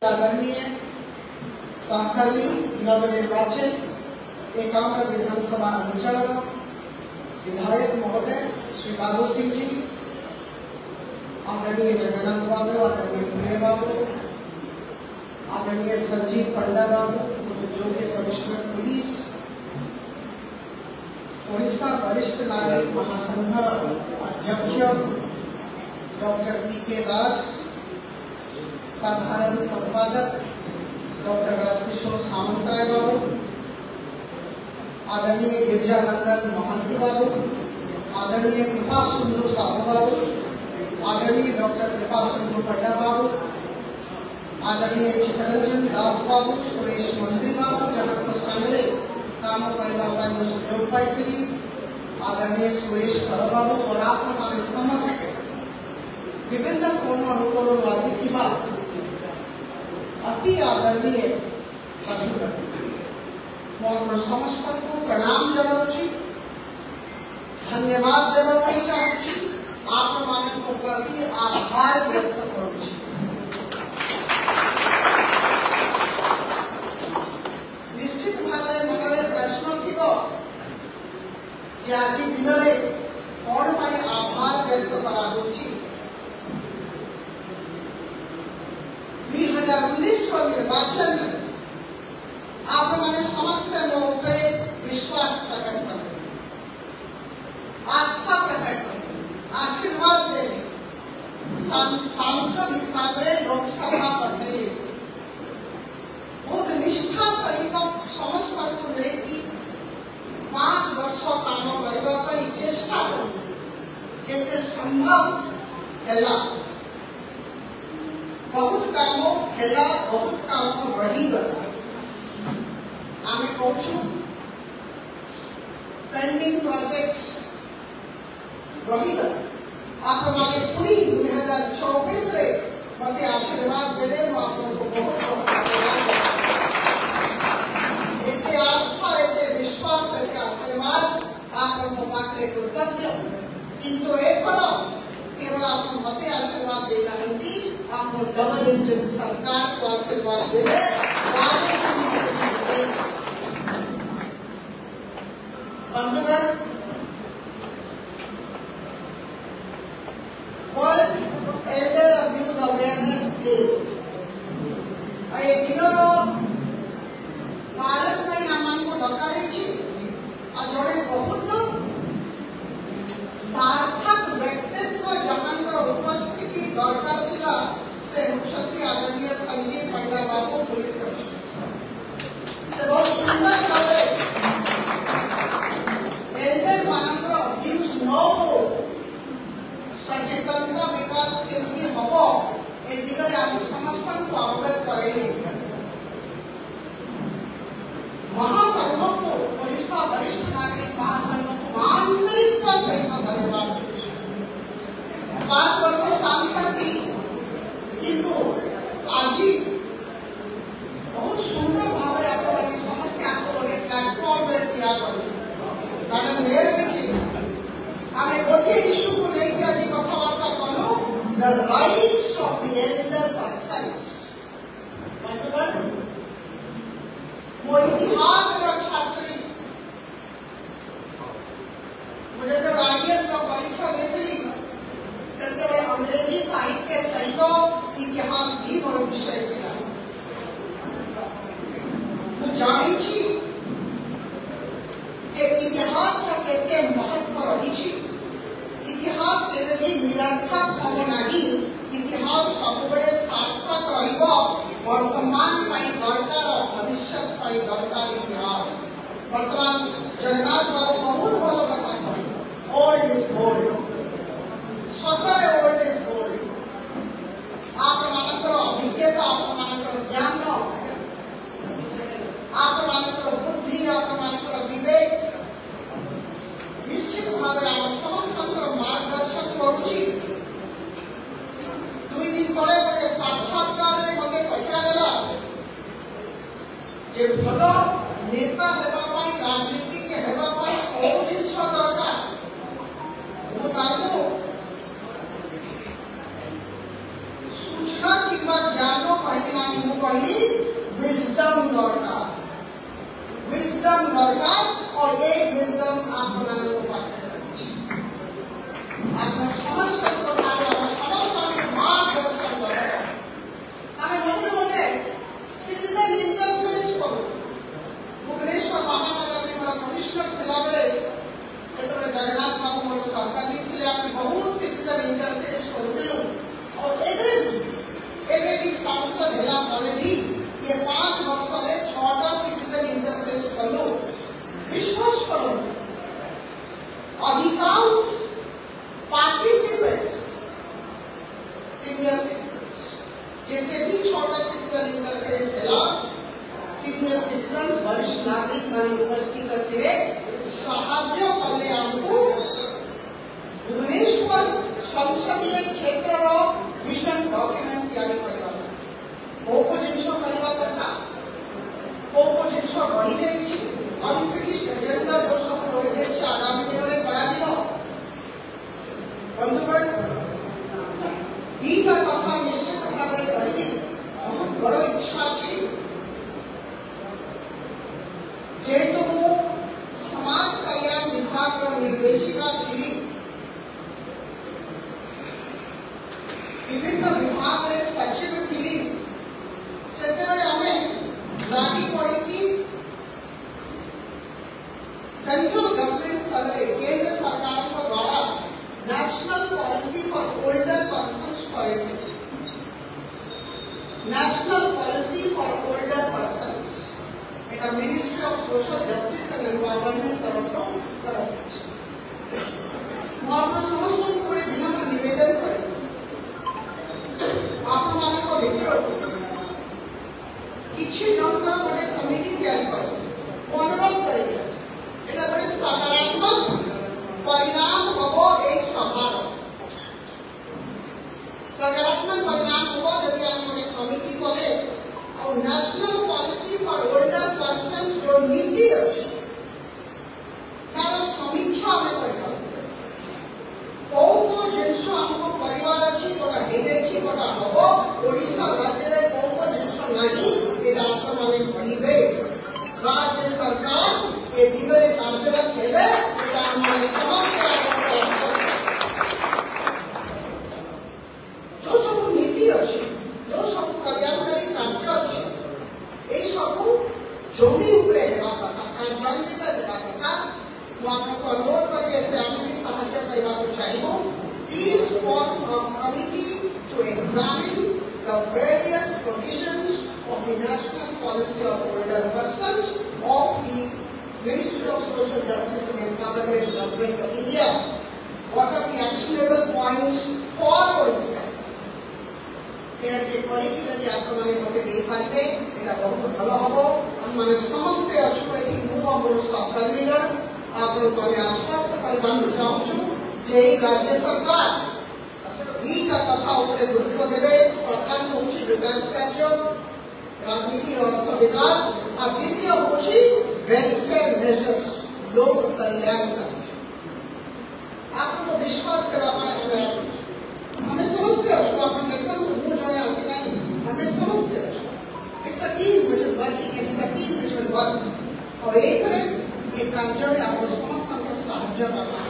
आदरणीय सहकर्मी नवनिर्वाचित एकाम्र विधानसभा अंचल विधायक महोदय श्री बाबू सिंह जी, आदरणीय जगन्नाथ बाबू, आदरणीय प्रिय बाबू, आदरणीय संजीव पंडा बाबू, जो के कमिश्नर पुलिस, ओडिशा वरिष्ठ नागरिक महासंघ अध्यक्ष डॉक्टर पी.के. दास, साधारण संपादक डॉक्टर राजकिशोर सामंतराय बाबू, आदरणीय गिरिजानंदन महंती बाबू, आदरणीय कृपा सुंदर साहू बाबू, आदरणीय डॉक्टर कृपा सुंदर पंडा बाबू, आदरणीय चित्तरंजन दास बाबू, सुरेश मंत्री बाबू, जहाँ सांगले काम करने सुजोग पाई, आदरणीय सुरेश कर बाबू और आप हमारे समस्त विभिन्न कोण अनुकोणवासी की बात अति आदरणीय समस्त को प्रणाम जनाऊँगी, धन्यवाद देवा चाहूँगी, आप मान को प्रति आभार व्यक्त करूँगी। निश्चित भाव में मन प्रश्न थी आज दिन में कौन पाई आभार व्यक्त करा 2019 को निर्वाचन आप मैंने समस्त लोगों पे विश्वास प्रकट कर, आस्था प्रकट कर, आशीर्वाद दे, सांसद हिसाब से लोकसभा पठे बहुत निष्ठा सहित समस्त को लेकी 5 वर्ष काम करने चेष्टा करते संभव है। बहुत काम है, बहुत काम रही गला आम कहूँ पेंडिंग प्रोजेक्ट्स रही गला आप माने पुणी 2024 रे मते आशीर्वाद देले आपको बहुत एते आस्था एते विश्वास एते आशीर्वाद आपको पाखे कृतज्ञ किंतु एक केवल आप मते आशीर्वाद देना नहीं, आपको डबल इंजन सरकार को आशीर्वाद दे बंधुगण। World elder abuse awareness day ए दिन भारत में आम को डकाई जड़े बहुत सार्थक व्यक्तित्व जहाँ उपस्थिति दरकार थिला से मुख्यमंत्री आदरणीय संजीव पंडा बाबू पुलिस से बहुत सुंदर भाव एल्डर मानकर अब्यूज न हो सचेतनता विकास केमती हम ए दिगरे आम समस्त को अवगत करे महासंघ को ओडिशा वरिष्ठ नागरिक महासंघ को आंतरिकता सहित धन्यवाद 5 वर्ष सांसद थी किंतु आज बहुत सुंदर भाव में आप समस्त गोटे प्लाटफर्म किया कारण आम गोटे इश्यू को लेकिन आज कथबार्ता कलु the rights of the Elder persons. वो इतिहास छात्री मुझे जब IAS का परीक्षा देती से अंग्रेजी साहित्य सहित इतिहास भी मोर विषय था जानी इतिहास के महत्व रही इतिहास निरर्थक हम नहीं, इतिहास सब सार्थक वर्तमान दरकार और भविष्य दरकार इतिहास। वर्तमान जगन्नाथ बाबू बहुत भल कथा कहे ओल्ड इज गोल्ड, सतरे ओल्ड इज गोल्ड। आप मानकर अभिज्ञता आप मानकर ज्ञान आप मानकर बुद्धि आप मानकर विवेक निश्चित भाव में समस्त मार्गदर्शन करुच्ची। 2 दिन तले गोटे साक्षात्कार मत पचारा जे भल नेता होगापी राजनीतिज्ञ होगापी कौ जिन दरकार सूचना कि ज्ञान कहना विजडम दरकार और ये विजडम आपको पाठ्य आप समस्त प्रकार समस्त मार्गदर्शन दरकार हमें मध्य मध्य सिटीजन इंटरफेस करो भुवनेश्वर महानगर में कमिश्नर थिला बेले जगन्नाथ बाबू मोर सरकार नीति आपने बहुत सिटीजन इंटरफेस करूँ और एवं सांसद है भी ये 5 वर्ष में 6टा सिटीजन इंटरफेस करो विश्वास करो अधिकांश पार्टिसिपेंट्स सीनियर सिटीजन्स जितने भी 6टा सिटीजन इंटरफेस है सीनियर सिटीजन्स वरिष्ठ नागरिक मान उपस्थित करके साहाय्य करले हमको भुवनेश्वर संसदीय क्षेत्र रो विजन डॉक्यूमेंट तैयारी करबा कोको जिंसो करबा करना कोको जिंसो रही जाई छी अनफिनिश्ड एजेंडा जो सब रही जाई छी आगामी दिन रे करा दिनो बंधुगण ई का कथा निश्चित भाବରେ करबी बहुत बड़ इच्छा छी जेतु समाज कल्याण विभाग निर्देशिका थी विभिन्न विभाग रे सचिव थी से आमे लागी पड़ी कि सेंट्रल गवर्नमेंट स्तर रे केंद्र सरकार को द्वारा national policy for older persons करेंगे national policy for older persons एटा ministry of social justice and environment तरफ समस्त को विनम्र निवेदन करें आप किसी जनकर गोटे कमिटी तैयारी कर अनुरोध करेंगे एटा गोटे सकारात्मक परिणाम हम एक सभार सकारात्मक परिणाम हम यदि हम गोटे कमिटी कले और national policy for older persons जो नीति अच्छी तार समीक्षा में करबा को जिनस हमको परिवार अच्छी गोटा हे जाई गोटा हबो ओडिशा राज्य रे को जिनस नाही एटा आप माने कहिबे राज्य सरकार ए दिगरे कार्यरत हेबे एटा हम समस्त जो सब नीति अच्छी जो सब कल्याणकारी कार्य अच्छी ए सब जमी उपरे हेबा कथा कार्यान्वित हेबा कथा आपको अनुरोध करके आगे भी साहाय्य करने को चाहिए please form a committee to examine the various provisions of the national policy of older persons of the ministry of social justice and empowerment government of India what are the actionable points for Odisha एटा के करिकि यदि आप माने मते दे पाइबे एटा बहुत भलो हबो हम माने समस्त अछु एठी मु हमर सहकर्मीगण आप लोग को आश्वस्त करवाना चाहूँ जे राज्य सरकार ई का कथा ऊपर गुरुत्व देवे प्रथम होची विकास कार्य राजनीति और अर्थ विकास और द्वितीय होची वेलफेयर मेजर्स लोक कल्याण कार्य आपको तो विश्वास करवा प्रयास हमें समझते हो आप देखो तो मुंह जने आसी नहीं हमें समझते हो it's a team which is working it's a team which will work और एक रे ये कार्य आप समस्त साहाय्य करना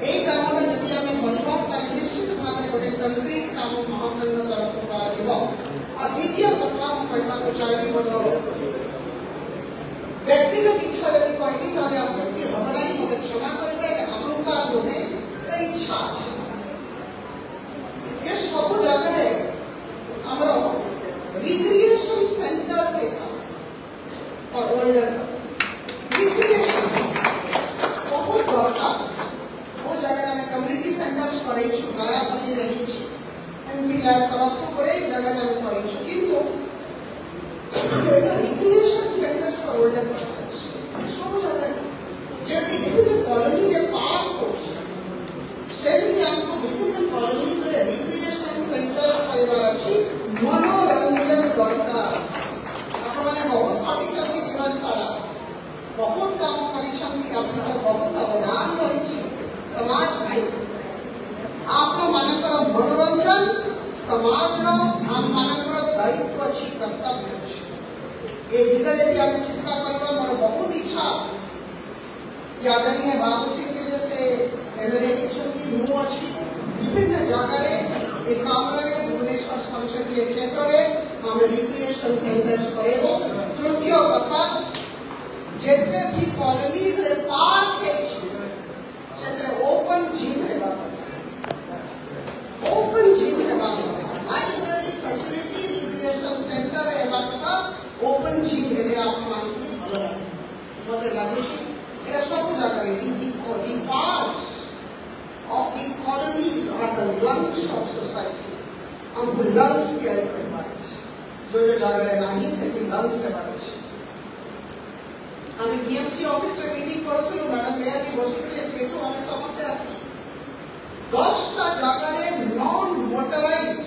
এই কামটা যদি আমি বলবো তাহলে নিশ্চিত ভাবে গোটে কংক্রিট কাম মহাসংঘ তরফ করা যাব আর দ্বিতীয় কথা আমি কইବାକୁ চাইবি বল ব্যক্তিগত ইচ্ছা যদি কইবি তাহলে আপত্তি হবে নাই মতে ক্ষমা করবে আপনার মনে ইচ্ছা আছে এ সব জায়গায় আমরা রিক্রিয়েশন সেন্টার से और ओल्डर रिक्रिएशन बहुत दरकार वो जगह में कम्युनिटी सेंटर्स करे छु नया बनी रही छि एमपी लैब तरफ पड़े जगह में करे छु किंतु recreation centres for older persons सब जगह जेटी विभिन्न कॉलोनी के पार्क हो सेमती हमको विभिन्न कॉलोनी रे रिक्रिएशन सेंटर्स परिवार अछि मनोरंजन दरकार आपने बहुत पार्टी चलती जीवन सारा बहुत काम करिछंती आपन बहुत अवदान रहिछि समाज में आप मानकर मनोरंजन समाज रो हम मानकर दायित्व अछि कर्तव्य अछि ये दिगरे भी आगे चिंता करवा मोर बहुत इच्छा जे आदरणीय बाबू सिंह जी जैसे एमएलए की मु अच्छी विभिन्न जगह रे कामरे भुवनेश्वर संसदीय क्षेत्र में आम रिक्रिएशन सेंटर्स करेबो। तृतीय कथा जेते भी कॉलोनीज रे पार्क है सेते ओपन जिम हेबा ओपन जिम हेबा लाइब्रेरी फैसिलिटी रिक्रिएशन सेंटर हेबा कथा ओपन जिम हेबे आप मान भलो लागे मते लागुची ए सब जगह इन parks of the colonies are the lungs of society. हमको lungs care करवाइए जो जगह नहीं से कि lungs से बारिश हमें BMC ऑफिस में मीटिंग करते हो मैडम मेयर की बसिकली स्टेचू हमें समझते आसे 10 टा जगह रे non motorised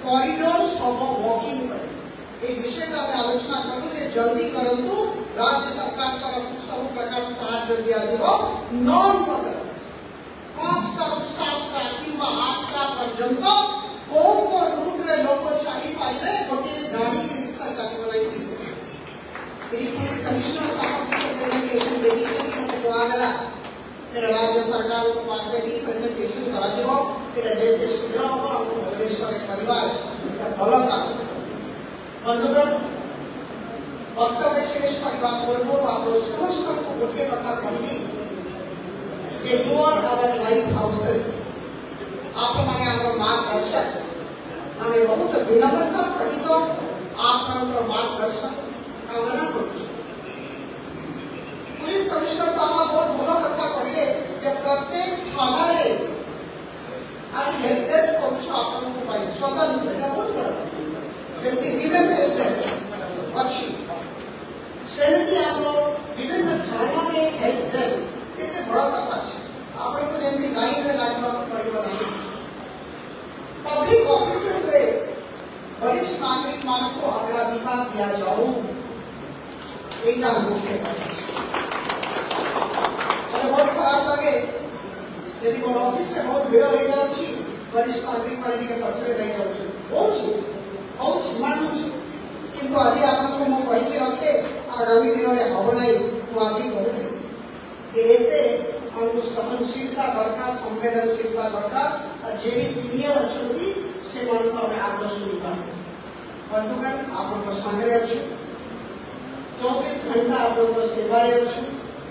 corridors of walking पर एक विषय का मैं आलोचना करूं कि जल्दी करंतु राज्य सरकार तरफ सब प्रकार सहायता दिया जिवो नॉन मोटराइज्ड 5टा 7टा किंवा 8टा पर्यंत को रूट रे लोक चली पाइबे गोटे गाड़ी के रिक्शा चली बनाई से पुलिस कमिश्नर साहब की प्रेजेंटेशन देखी कि मते कोआगला एटा राज्य सरकार को पाटे भी प्रेजेंटेशन करा जिवो एटा जेते शीघ्र हो हम भुवनेश्वर परिवार एटा भलो काम बंधुगण वक्तव्य शेष करबा पूर्व आप समस्त को गोटे कथा कहबी you are our lighthouses. आप हमारे यहाँ मार्गदर्शक हमें बहुत विनम्रता सहित आप मार्गदर्शन कामना करुँ। पुलिस कमिश्नर साहब बहुत भलो कथा कहे जब प्रत्येक थाना रे आई हेल्प डेस्क करुँ आपन को पाई स्वतंत्र एटा बहुत बड़ा जेमती विमेन हेल्प डेस्क अच्छी सेमती आप विभिन्न थाना रे हेल्प डेस्क केते बड़ा कथा अछि आपन को जेमती लाइन में लागबा पड़िबो नाही पब्लिक ऑफिसेस रे वरिष्ठ नागरिक मान को अग्राधिकार दिया जाऊ एटा मुख्य अरे बहुत खराब लगे यदि कोन ऑफिस में बहुत भीड़ हो जाउछि वरिष्ठ नागरिक मान के पछरे रह जाउछि बहुत मानुछि किंतु आज आपन को मो कहि के रखे आगामी दिन रे हबो नाही मो आज कहते एते हमको सहनशीलता दरकार संवेदनशीलता दरकार जे भी सीनियर अच्छी से मान को हमें आग्रह सुनिबा बंधुगण आपको संग्रह अच्छु 24 घंटा आपको सेवा रे अच्छु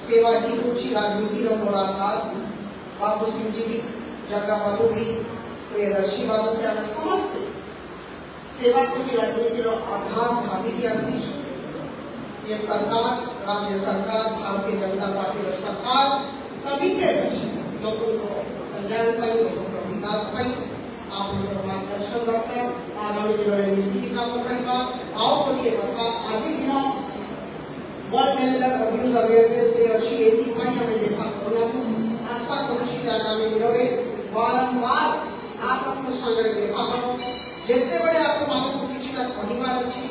सेवा ही कुछ राजनीति रो मोराधार बाबू सिंह जी भी जगह बाबू भी प्रियदर्शी बाबू के हमें समझते सेवा को भी राजनीति रो आधार भाभी की आसी ये सरकार राज्य सरकार भारतीय जनता पार्टी सरकार कमिटेड है लोगों को कल्याण पाई लोगों को विकास पाई आप लोगों को मार्गदर्शन दरकार आगामी दिनों में निश्चित काम करबा आओ तो ये बता आज दिन world mental abuse awareness day अछि एति भाई हमें देखा कोरोना को आशा करूछी जे आगामी दिनों में बारंबार आप लोग को संग देखा हो जेते बड़े आप मानो को किछि ना कहिबार अछि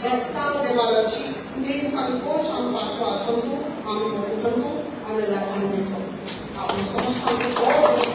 प्रस्ताव देवार अछि प्लीज संकोच हम पाठ आसंतु हम को हमें लागू देखो आप समस्त को